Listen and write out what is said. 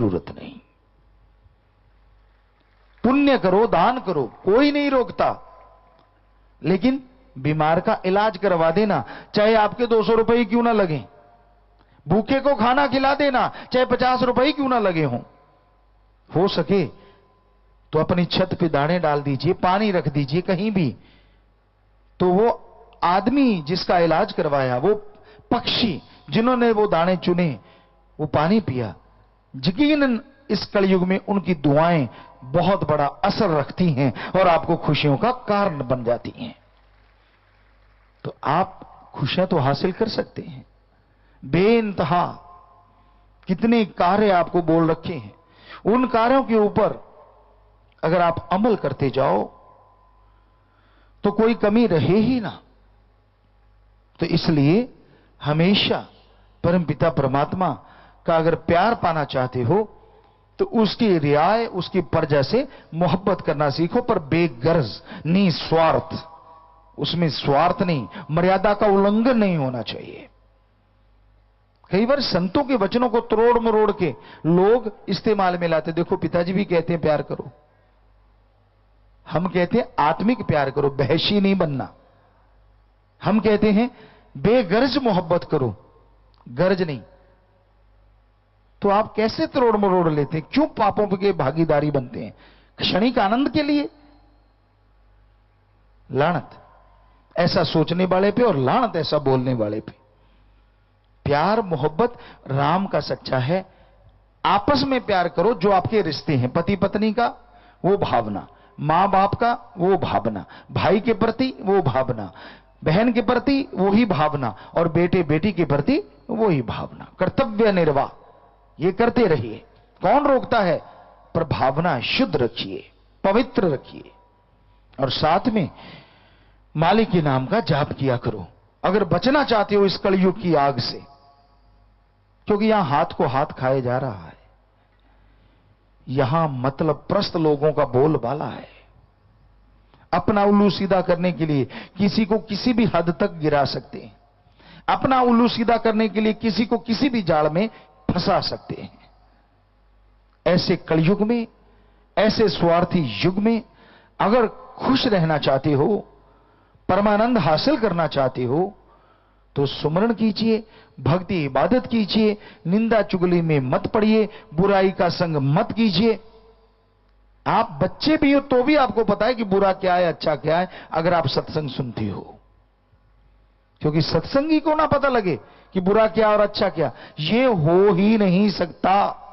जरूरत नहीं। पुण्य करो, दान करो, कोई नहीं रोकता, लेकिन बीमार का इलाज करवा देना, चाहे आपके 200 रुपए क्यों ना लगे। भूखे को खाना खिला देना, चाहे 50 रुपए क्यों ना लगे हों। हो सके तो अपनी छत पे दाने डाल दीजिए, पानी रख दीजिए कहीं भी, तो वो आदमी जिसका इलाज करवाया, वो पक्षी जिन्होंने वो दाने चुने, वो पानी पिया, यकीनन इस कलयुग में उनकी दुआएं बहुत बड़ा असर रखती हैं और आपको खुशियों का कारण बन जाती हैं। तो आप खुशियां तो हासिल कर सकते हैं। बेइंतहा कितने कार्य आपको बोल रखे हैं, उन कार्यों के ऊपर अगर आप अमल करते जाओ तो कोई कमी रहे ही ना। तो इसलिए हमेशा परमपिता परमात्मा का अगर प्यार पाना चाहते हो तो उसकी रियाय, उसकी प्रजा से मोहब्बत करना सीखो, पर बेगर्ज, निस्वार्थ। उसमें स्वार्थ नहीं, मर्यादा का उल्लंघन नहीं होना चाहिए। कई बार संतों के वचनों को तोड़ मरोड़ के लोग इस्तेमाल में लाते। देखो, पिताजी भी कहते हैं प्यार करो, हम कहते हैं आत्मिक प्यार करो, बहशी नहीं बनना। हम कहते हैं बेगर्ज मोहब्बत करो, गर्ज नहीं। तो आप कैसे तोड़ मरोड़ लेते हैं? क्यों पापों के भागीदारी बनते हैं? क्षणिक आनंद के लिए? लानत ऐसा सोचने वाले पे और लानत ऐसा बोलने वाले पे। प्यार मोहब्बत राम का सच्चा है। आपस में प्यार करो, जो आपके रिश्ते हैं, पति पत्नी का वो भावना, मां बाप का वो भावना, भाई के प्रति वो भावना, बहन के प्रति वही भावना, और बेटे बेटी के प्रति वही भावना। कर्तव्य निर्वाह ये करते रहिए, कौन रोकता है? पर भावना शुद्ध रखिए, पवित्र रखिए, और साथ में मालिक के नाम का जाप किया करो अगर बचना चाहते हो इस कलयुग की आग से। क्योंकि यहां हाथ को हाथ खाए जा रहा है, यहां मतलब प्रस्त लोगों का बोलबाला है। अपना उल्लू सीधा करने के लिए किसी को किसी भी हद तक गिरा सकते हैं, अपना उल्लू सीधा करने के लिए किसी को किसी भी जाल में फंसा सकते हैं। ऐसे कलयुग में, ऐसे स्वार्थी युग में अगर खुश रहना चाहते हो, परमानंद हासिल करना चाहते हो, तो सुमरण कीजिए, भक्ति इबादत कीजिए, निंदा चुगली में मत पड़िए, बुराई का संग मत कीजिए। आप बच्चे भी हो तो भी आपको पता है कि बुरा क्या है, अच्छा क्या है, अगर आप सत्संग सुनते हो। क्योंकि सत्संगी को ना पता लगे कि बुरा क्या और अच्छा क्या, ये हो ही नहीं सकता।